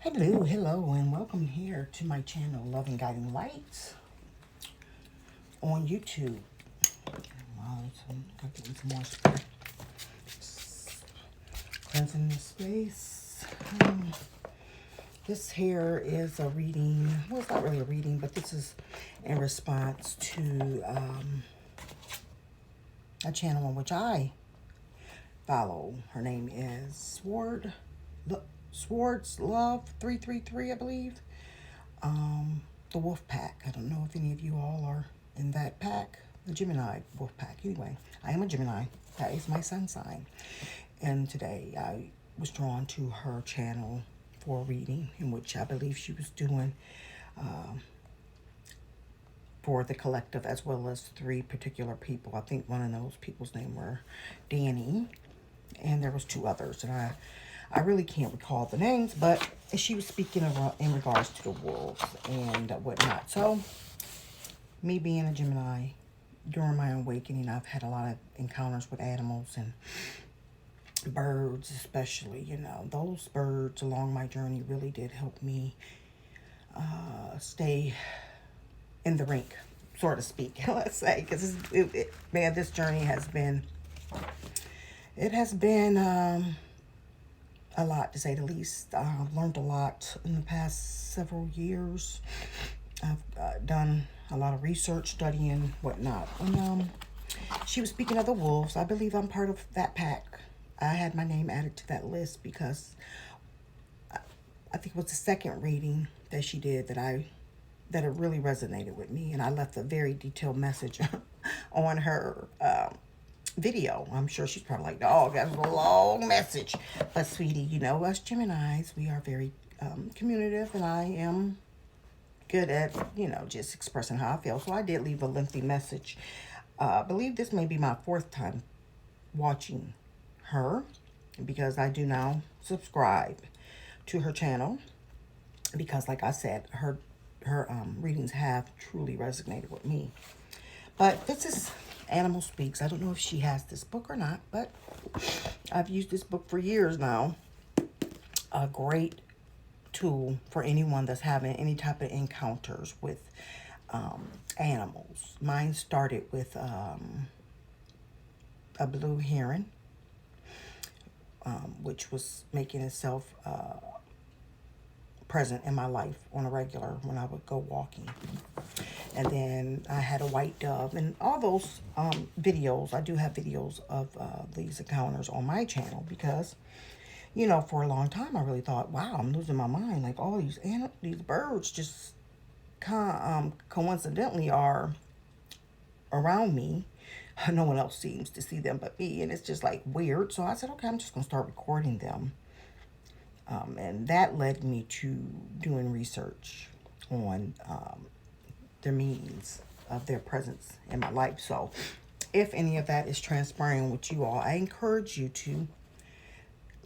Hello, and welcome here to my channel, Loving Guiding Lights, on YouTube. Wow, I'm getting some more spray. Cleansing the space. This here is a reading. Well, it's not really a reading, but this is in response to a channel on which I follow. Her name is Swords Love 333, I believe. The Wolf Pack. I don't know if any of you all are in that pack. The Gemini Wolf Pack. Anyway, I am a Gemini. That is my sun sign. And today I was drawn to her channel for a reading in which I believe she was doing for the collective as well as three particular people. I think one of those people's name were Danny, and there was two others, and I really can't recall the names, but she was speaking of, in regards to the wolves and whatnot. So, me being a Gemini, during my awakening, I've had a lot of encounters with animals and birds, especially. You know, those birds along my journey really did help me stay in the rink, so to speak. Let's say, because man, this journey has been. It has been a lot, to say the least. I've learned a lot in the past several years. I've done a lot of research, studying, whatnot. And she was speaking of the wolves. I believe I'm part of that pack. I had my name added to that list because I think it was the second reading that she did that it really resonated with me, and I left a very detailed message on her video. I'm sure she's probably like, oh, that's a long message. But sweetie, you know, us Geminis, we are very communicative, and I am good at, you know, just expressing how I feel. So I did leave a lengthy message. I believe this may be my fourth time watching her, because I do now subscribe to her channel, because like I said, her readings have truly resonated with me. But this is Animal Speaks. I don't know if she has this book or not, but I've used this book for years now. A great tool for anyone that's having any type of encounters with animals. Mine started with a blue heron, which was making itself present in my life on a regular when I would go walking. And then I had a white dove, and all those videos, I do have videos of these encounters on my channel, because, you know, for a long time I really thought, wow, I'm losing my mind. Like, all these birds just coincidentally are around me. No one else seems to see them but me, and it's just like weird. So I said, okay, I'm just gonna start recording them. And that led me to doing research on their meanings of their presence in my life. So if any of that is transpiring with you all, I encourage you to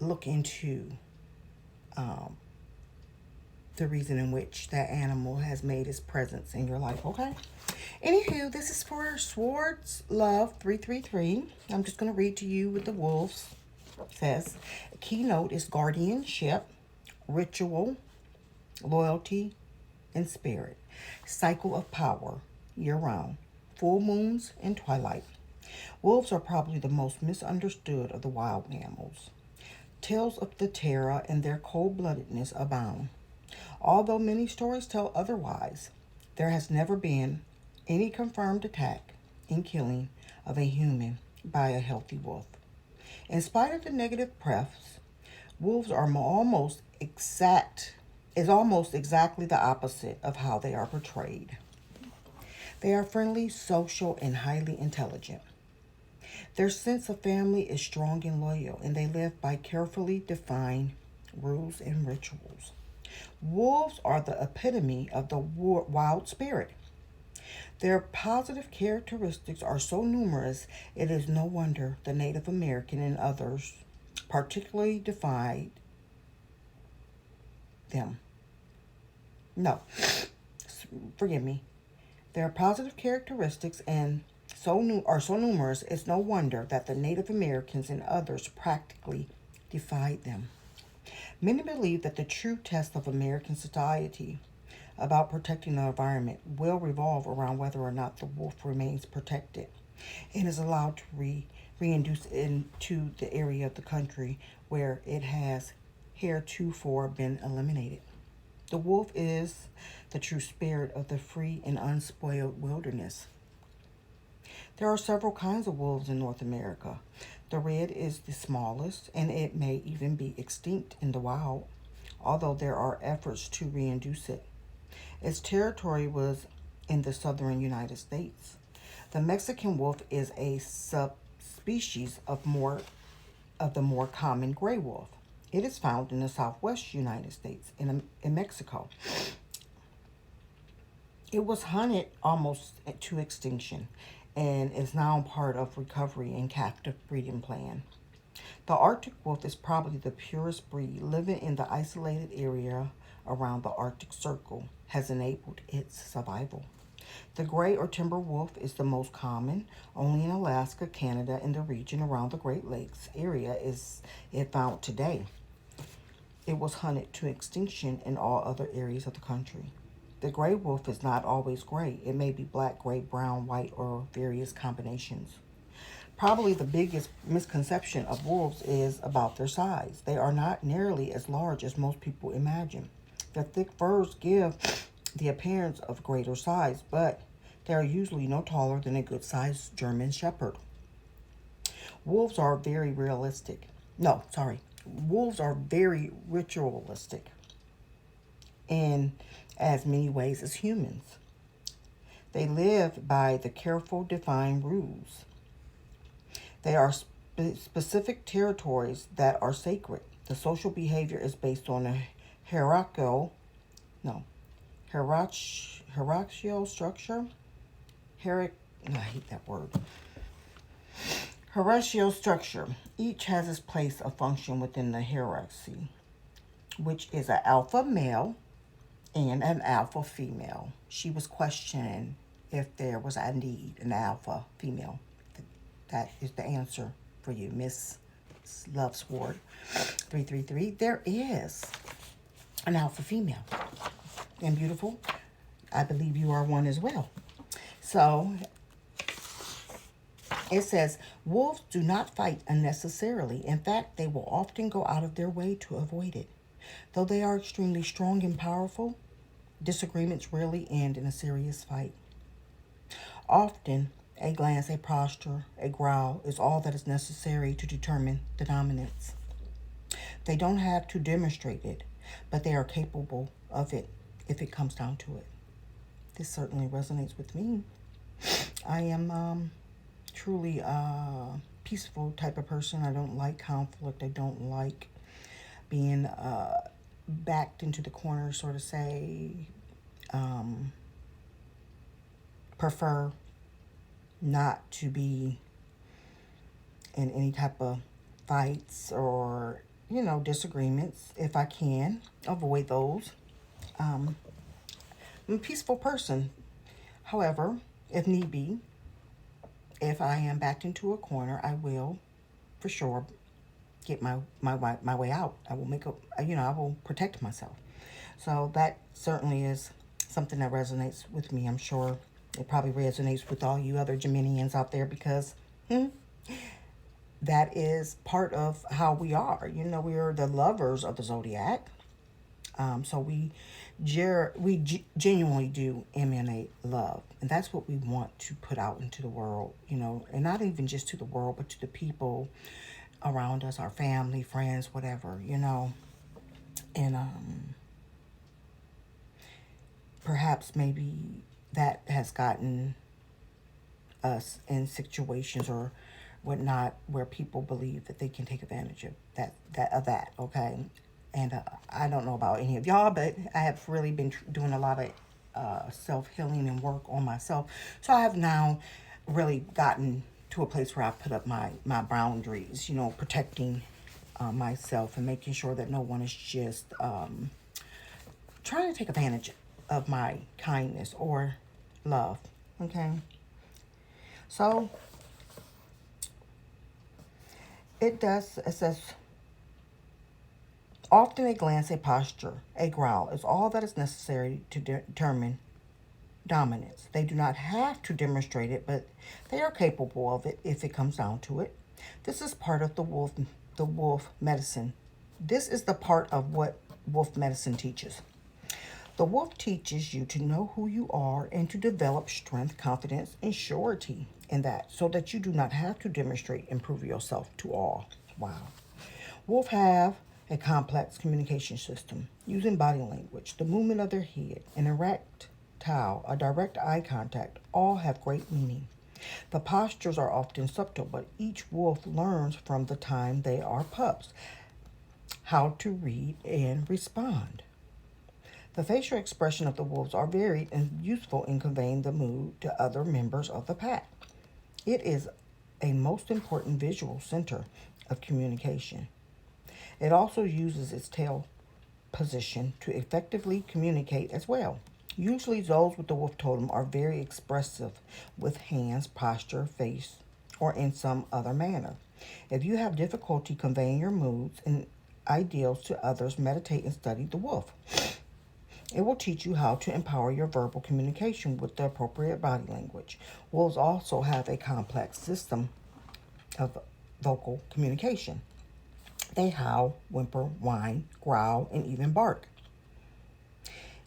look into the reason in which that animal has made its presence in your life, okay? Anywho, this is for Swords Love 333. I'm just going to read to you with the wolves. It says, keynote is guardianship, ritual, loyalty, and spirit. Cycle of power, year-round. Full moons and twilight. Wolves are probably the most misunderstood of the wild mammals. Tales of the terror and their cold-bloodedness abound. Although many stories tell otherwise, there has never been any confirmed attack and killing of a human by a healthy wolf. In spite of the negative press, wolves are almost exactly the opposite of how they are portrayed. They are friendly, social, and highly intelligent. Their sense of family is strong and loyal, and they live by carefully defined rules and rituals. Wolves are the epitome of the wild spirit. Their positive characteristics are so numerous, it is no wonder the Native American and others particularly defied them. No, forgive me. Their positive characteristics are so numerous, it's no wonder that the Native Americans and others practically defied them. Many believe that the true test of American society about protecting the environment will revolve around whether or not the wolf remains protected and is allowed to reintroduce into the area of the country where it has heretofore been eliminated. The wolf is the true spirit of the free and unspoiled wilderness. There are several kinds of wolves in North America. The red is the smallest, and it may even be extinct in the wild, although there are efforts to reintroduce it. Its territory was in the southern United States. The Mexican wolf is a subspecies of the more common gray wolf. It is found in the southwest United States in Mexico. It was hunted almost to extinction and is now part of recovery and captive breeding plan. The Arctic wolf is probably the purest breed. Living in the isolated area around the Arctic Circle has enabled its survival. The gray or timber wolf is the most common. Only in Alaska, Canada, and the region around the Great Lakes area is it found today. It was hunted to extinction in all other areas of the country. The gray wolf is not always gray. It may be black, gray, brown, white, or various combinations. Probably the biggest misconception of wolves is about their size. They are not nearly as large as most people imagine. Their thick furs give the appearance of greater size, but they are usually no taller than a good-sized German Shepherd. Wolves are very realistic. No, sorry. Wolves are very ritualistic in as many ways as humans. They live by the careful, defined rules. They are specific territories that are sacred. The social behavior is based on a hierarchical structure. I hate that word. Hierarchical structure. Each has its place of function within the hierarchy, which is an alpha male and an alpha female. She was questioning if there was indeed an alpha female. That is the answer for you, Miss Love Sword 333. There is an alpha female. And beautiful, I believe you are one as well. So it says, wolves do not fight unnecessarily. In fact, they will often go out of their way to avoid it. Though they are extremely strong and powerful, disagreements rarely end in a serious fight. Often, a glance, a posture, a growl is all that is necessary to determine the dominance. They don't have to demonstrate it, but they are capable of it if it comes down to it. This certainly resonates with me. I am truly a peaceful type of person. I don't like conflict. I don't like being backed into the corner, sort of say. Prefer not to be in any type of fights or, disagreements. If I can, avoid those. I'm a peaceful person. However, if need be, if I am backed into a corner, I will, for sure, get my way out. I will I will protect myself. So that certainly is something that resonates with me. I'm sure it probably resonates with all you other Geminians out there because that is part of how we are. We are the lovers of the zodiac. So we genuinely do emanate love. And that's what we want to put out into the world, and not even just to the world, but to the people around us, our family, friends, whatever, And perhaps maybe that has gotten us in situations or whatnot where people believe that they can take advantage of that, okay? And I don't know about any of y'all, but I have really been doing a lot of self-healing and work on myself. So I have now really gotten to a place where I put up my boundaries, protecting myself and making sure that no one is just trying to take advantage of my kindness or love, okay? So it says, Often a glance, a posture, a growl is all that is necessary to determine dominance. They do not have to demonstrate it, but they are capable of it if it comes down to it. This is part of the wolf medicine. This is the part of what wolf medicine teaches. The wolf teaches you to know who you are and to develop strength, confidence, and surety in that so that you do not have to demonstrate and prove yourself to all. Wow. Wolves have a complex communication system using body language, the movement of their head, an erect towel, a direct eye contact, all have great meaning. The postures are often subtle, but each wolf learns from the time they are pups how to read and respond. The facial expression of the wolves are varied and useful in conveying the mood to other members of the pack. It is a most important visual center of communication. It also uses its tail position to effectively communicate as well. Usually those with the wolf totem are very expressive with hands, posture, face, or in some other manner. If you have difficulty conveying your moods and ideals to others, meditate and study the wolf. It will teach you how to empower your verbal communication with the appropriate body language. Wolves also have a complex system of vocal communication. They howl, whimper, whine, growl, and even bark.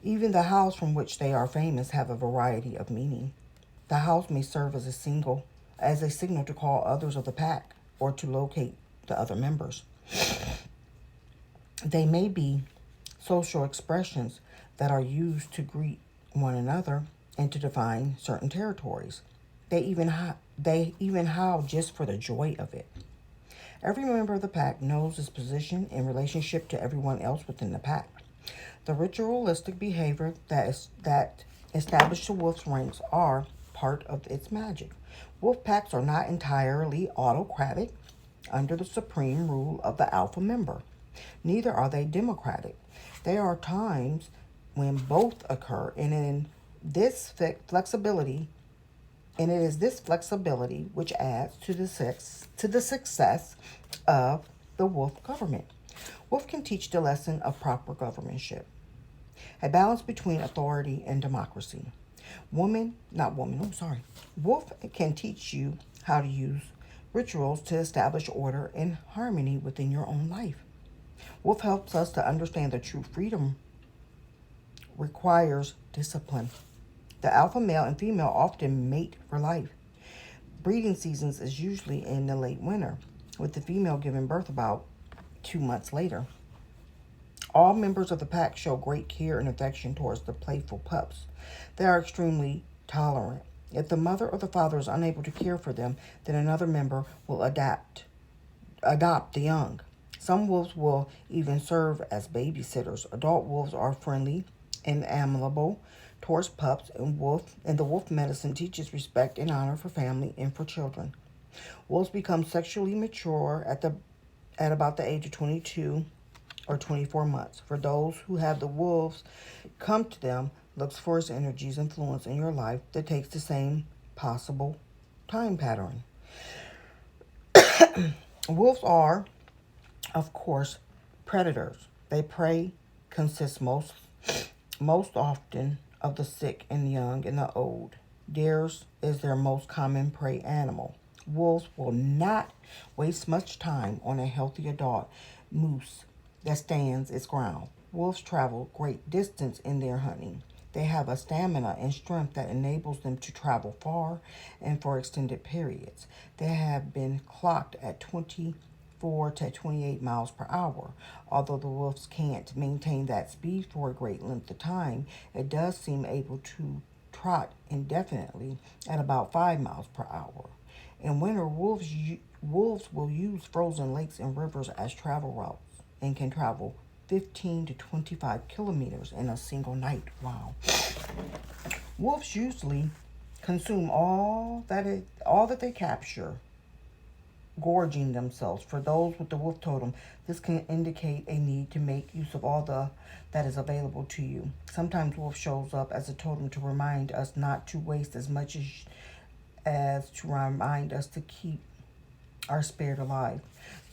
Even the howls from which they are famous have a variety of meaning. The howls may serve as a signal to call others of the pack or to locate the other members. They may be social expressions that are used to greet one another and to define certain territories. They even howl just for the joy of it. Every member of the pack knows its position in relationship to everyone else within the pack. The ritualistic behavior that established the wolf's ranks are part of its magic. Wolf packs are not entirely autocratic under the supreme rule of the alpha member. Neither are they democratic. There are times when both occur, and it is this flexibility which adds to the success of the wolf government. Wolf can teach the lesson of proper governmentship, a balance between authority and democracy. Wolf can teach you how to use rituals to establish order and harmony within your own life. Wolf helps us to understand that true freedom requires discipline. The alpha male and female often mate for life. Breeding seasons is usually in the late winter, with the female giving birth about 2 months later. All members of the pack show great care and affection towards the playful pups. They are extremely tolerant. If the mother or the father is unable to care for them, then another member will adopt the young. Some wolves will even serve as babysitters. Adult wolves are friendly and amiable towards pups, and the wolf medicine teaches respect and honor for family and for children. Wolves become sexually mature at about the age of 22 or 24 months. For those who have the wolves come to them, looks for its energies influence in your life that takes the same possible time pattern. Wolves are, of course, predators. They prey consists most often of the sick and young and the old. Theirs is their most common prey animal. Wolves will not waste much time on a healthy adult moose that stands its ground. Wolves travel great distance in their hunting. They have a stamina and strength that enables them to travel far and for extended periods. They have been clocked at 24 to 28 miles per hour. Although the wolves can't maintain that speed for a great length of time, it does seem able to trot indefinitely at about 5 miles per hour. In winter, wolves will use frozen lakes and rivers as travel routes and can travel 15 to 25 kilometers in a single night. Wow. Wolves usually consume all that they capture, gorging themselves. For those with the wolf totem, this can indicate a need to make use of all that is available to you. Sometimes wolf shows up as a totem to remind us not to waste as much as to remind us to keep our spirit alive.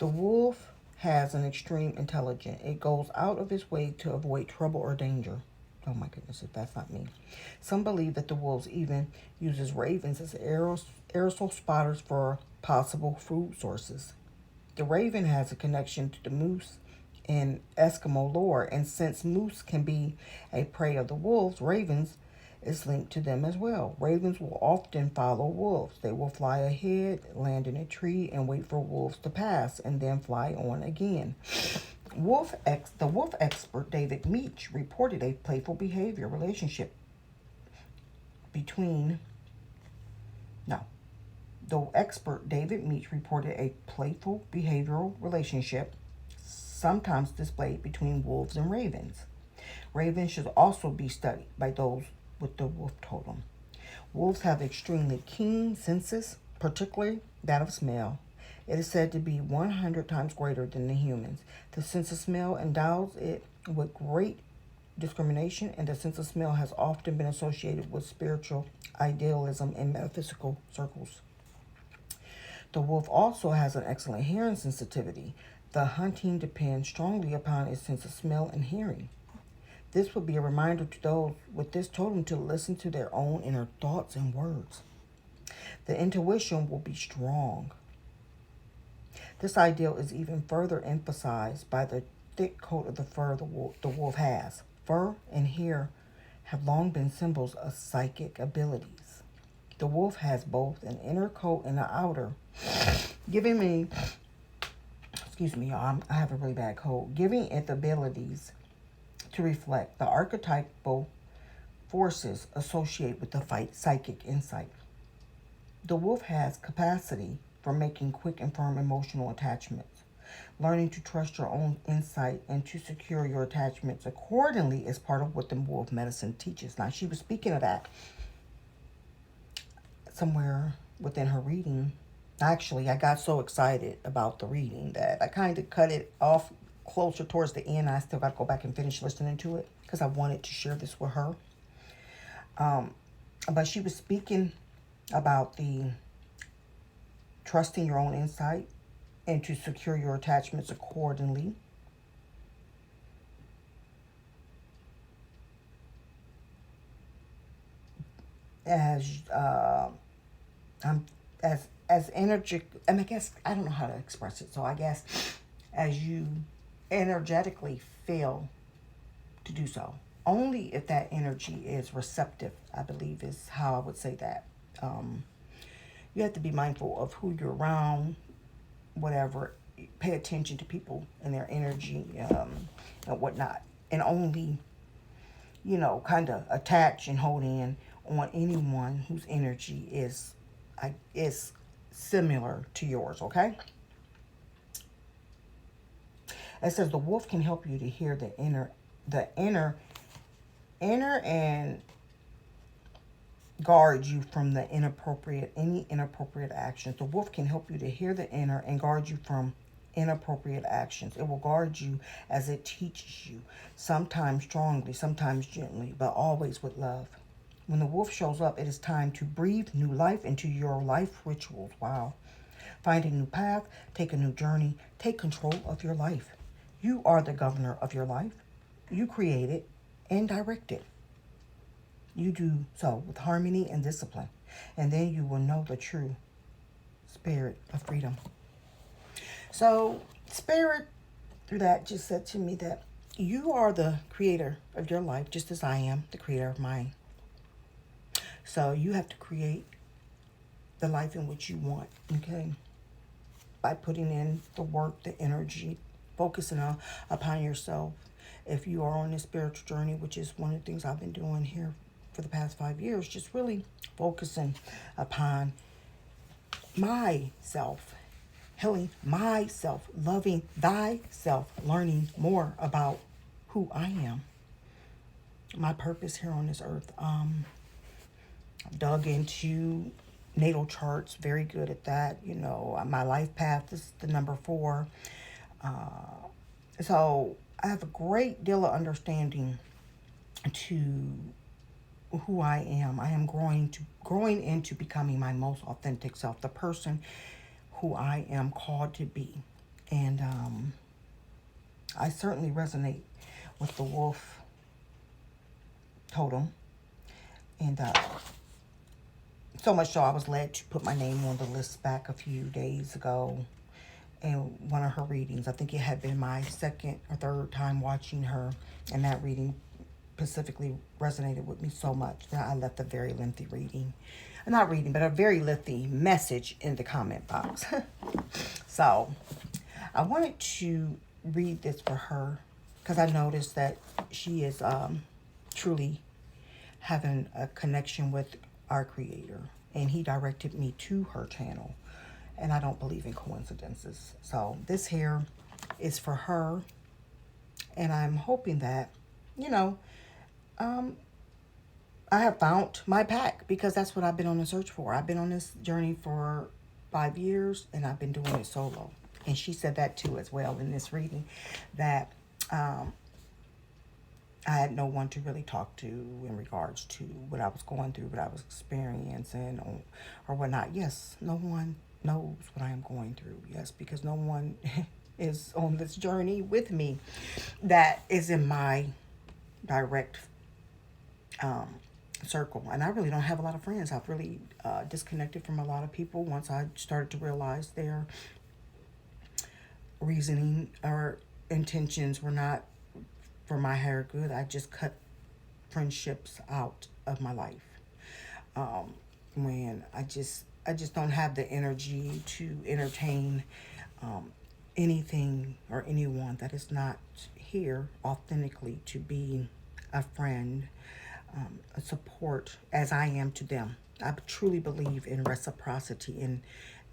The wolf has an extreme intelligence. It goes out of its way to avoid trouble or danger. Oh my goodness, if that's not me. Some believe that the wolves even uses ravens as aerosol spotters for possible food sources. The raven has a connection to the moose in Eskimo lore, and since moose can be a prey of the wolves, ravens is linked to them as well. Ravens will often follow wolves. They will fly ahead, land in a tree, and wait for wolves to pass, and then fly on again. The wolf expert David Meach reported a playful behavior relationship between. No. The expert David Meach reported a playful behavioral relationship, sometimes displayed between wolves and ravens. Ravens should also be studied by those with the wolf totem. Wolves have extremely keen senses, particularly that of smell. It is said to be 100 times greater than the humans. The sense of smell endows it with great discrimination, and the sense of smell has often been associated with spiritual idealism in metaphysical circles. The wolf also has an excellent hearing sensitivity. The hunting depends strongly upon its sense of smell and hearing. This would be a reminder to those with this totem to listen to their own inner thoughts and words. The intuition will be strong. This ideal is even further emphasized by the thick coat of the fur the wolf has. Fur and hair have long been symbols of psychic abilities. The wolf has both an inner coat and an outer, giving me, excuse me, y'all, I have a really bad cold, giving it the abilities to reflect the archetypal forces associated with the psychic insight. The wolf has capacity for making quick and firm emotional attachments. Learning to trust your own insight and to secure your attachments accordingly is part of what the wolf medicine teaches. Now, she was speaking of that somewhere within her reading. Actually, I got so excited about the reading that I kind of cut it off closer towards the end. I still got to go back and finish listening to it because I wanted to share this with her. But she was speaking about the trusting your own insight and to secure your attachments accordingly. As as energy, and I guess I don't know how to express it. So I guess as you energetically feel to do so, only if that energy is receptive, I believe is how I would say that. You have to be mindful of who you're around, whatever. Pay attention to people and their energy and whatnot, and only, kind of attach and hold in on anyone whose energy is similar to yours. Okay. It says the wolf can help you to hear the inner, and guard you from the any inappropriate actions. The wolf can help you to hear the inner and guard you from inappropriate actions. It will guard you as it teaches you, sometimes strongly, sometimes gently, but always with love. When the wolf shows up, it is time to breathe new life into your life rituals. Wow. Find a new path, take a new journey, take control of your life. You are the governor of your life. You create it and direct it. You do so with harmony and discipline, and then you will know the true spirit of freedom. So, Spirit, through that, just said to me that you are the creator of your life, just as I am the creator of mine. So, you have to create the life in which you want, okay? By putting in the work, the energy, focusing upon yourself. If you are on this spiritual journey, which is one of the things I've been doing here for the past 5 years, just really focusing upon myself, healing myself, loving thyself, learning more about who I am, my purpose here on this earth. Dug into natal charts, very good at that. My life path is the number 4. So I have a great deal of understanding to who I am. I am growing into becoming my most authentic self, the person who I am called to be. And I certainly resonate with the wolf totem. And so much so I was led to put my name on the list back a few days ago in one of her readings. I think it had been my second or third time watching her, and that reading specifically resonated with me so much that I left a very lengthy reading. Not reading, but a very lengthy message in the comment box. So I wanted to read this for her because I noticed that she is truly having a connection with our Creator, and He directed me to her channel, and I don't believe in coincidences. So this here is for her, and I'm hoping that, you know, I have found my pack, because that's what I've been on the search for. I've been on this journey for 5 years, and I've been doing it solo. And she said that too as well in this reading, that I had no one to really talk to in regards to what I was going through, what I was experiencing, or whatnot. Yes, no one knows what I am going through. Yes, because no one is on this journey with me that is in my direct circle. And I really don't have a lot of friends. I've really disconnected from a lot of people once I started to realize their reasoning or intentions were not for my higher good. I just cut friendships out of my life. When I just don't have the energy to entertain anything or anyone that is not here authentically to be a friend, a support as I am to them. I truly believe in reciprocity in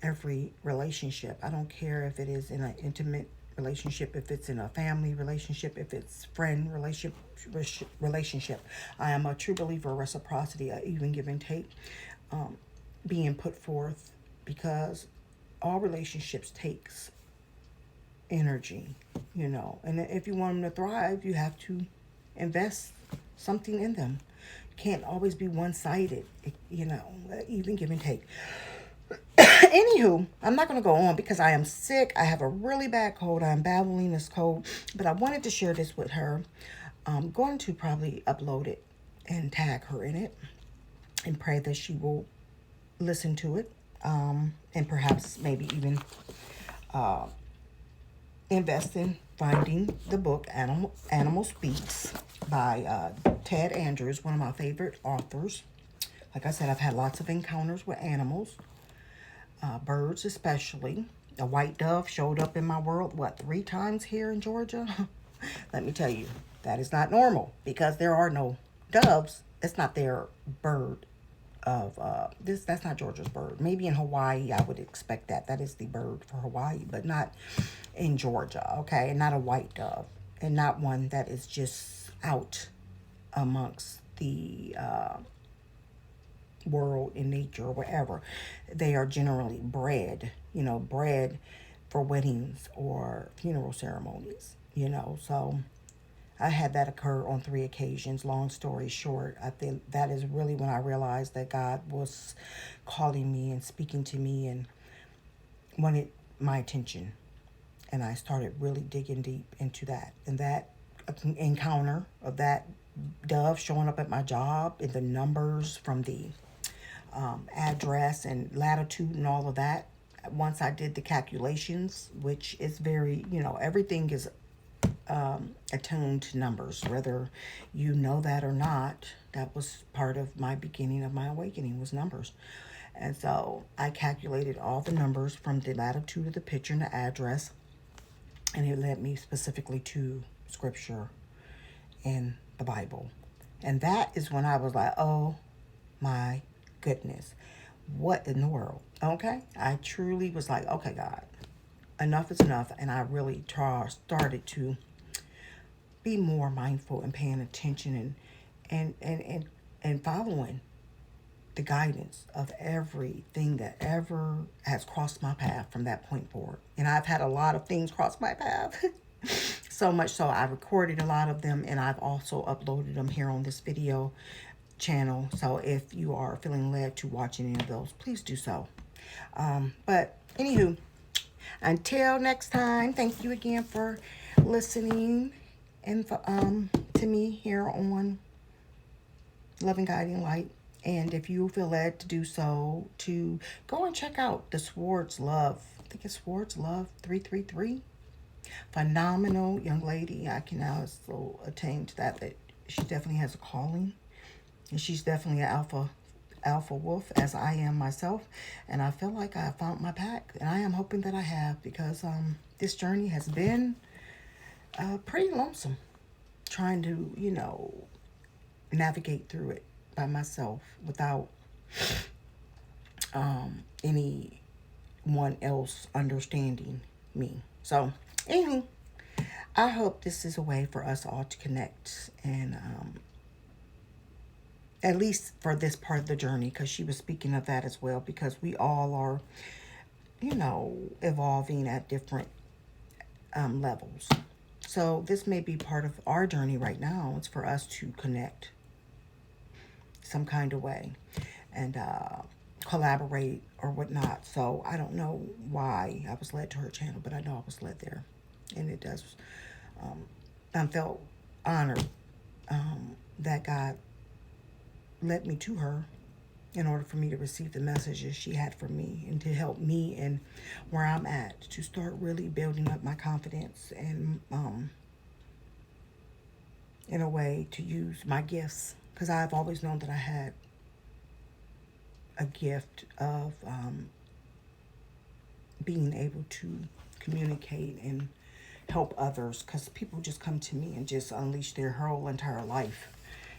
every relationship. I don't care if it is in an intimate relationship, if it's in a family relationship, if it's friend relationship. I am a true believer of reciprocity, even give and take, being put forth, because all relationships takes energy, you know. And if you want them to thrive, you have to invest something in them. You can't always be one-sided, you know, even give and take. Anywho, I'm not going to go on because I am sick. I have a really bad cold. I'm battling this cold, but I wanted to share this with her. I'm going to probably upload it and tag her in it and pray that she will listen to it, and perhaps maybe even invest in finding the book Animal Speaks by Ted Andrews, one of my favorite authors. Like I said, I've had lots of encounters with animals, birds especially. A white dove showed up in my world, 3 times here in Georgia? Let me tell you, that is not normal, because there are no doves. It's not their bird of that's not Georgia's bird. Maybe in Hawaii I would expect that. That is the bird for Hawaii, but not in Georgia, okay? And not a white dove, and not one that is just out amongst the world in nature or wherever. They are generally bred, you know, bred for weddings or funeral ceremonies, you know. So I had that occur on 3 occasions. Long story short, I think that is really when I realized that God was calling me and speaking to me and wanted my attention. And I started really digging deep into that. And that encounter of that dove showing up at my job, and the numbers from the address and latitude and all of that, once I did the calculations, which is very, you know, everything is attuned to numbers, whether you know that or not. That was part of my beginning of my awakening, was numbers. And so I calculated all the numbers from the latitude of the picture and the address, and it led me specifically to scripture in the Bible. And that is when I was like, oh my goodness, what in the world? Okay, I truly was like, okay, God, enough is enough. And I really started to be more mindful and paying attention and following the guidance of everything that ever has crossed my path from that point forward. And I've had a lot of things cross my path. So much so I recorded a lot of them, and I've also uploaded them here on this video channel. So if you are feeling led to watch any of those, please do so. But anywho, until next time, thank you again for listening and to me here on Love and Guiding Light. And if you feel led to do so, to go and check out the Swords Love. I think it's Swords Love 333. Phenomenal young lady. I can now so attain to that she definitely has a calling. And she's definitely an alpha wolf, as I am myself. And I feel like I found my pack. And I am hoping that I have, because this journey has been pretty lonesome. Trying to, navigate through it by myself without anyone else understanding me. So, anywho, I hope this is a way for us all to connect, and at least for this part of the journey, because she was speaking of that as well, because we all are, evolving at different levels. So this may be part of our journey right now. It's for us to connect some kind of way and collaborate or whatnot. So I don't know why I was led to her channel, but I know I was led there. And it does, I felt honored that God led me to her in order for me to receive the messages she had for me and to help me in where I'm at, to start really building up my confidence and in a way to use my gifts, because I've always known that I had a gift of being able to communicate and help others, because people just come to me and just unleash their whole entire life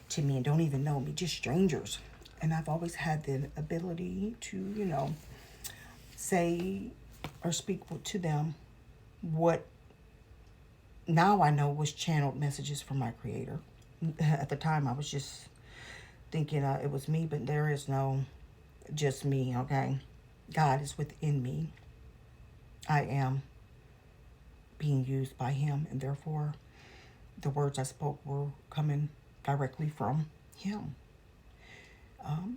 to me and don't even know me, just strangers. And I've always had the ability to, say or speak to them what now I know was channeled messages from my Creator. At the time, I was just thinking it was me, but there is no just me, okay? God is within me. I am being used by Him, and therefore the words I spoke were coming directly from Him.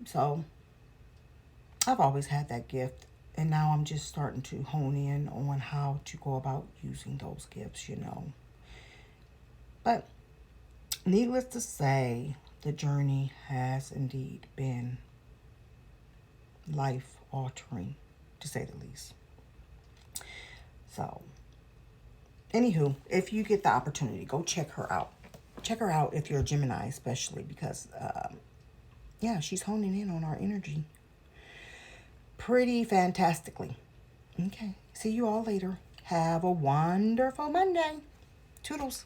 So I've always had that gift, and now I'm just starting to hone in on how to go about using those gifts, But needless to say, the journey has indeed been life-altering, to say the least. So, anywho, if you get the opportunity, go check her out. Check her out if you're a Gemini, especially, because yeah, she's honing in on our energy pretty fantastically. Okay, see you all later. Have a wonderful Monday. Toodles.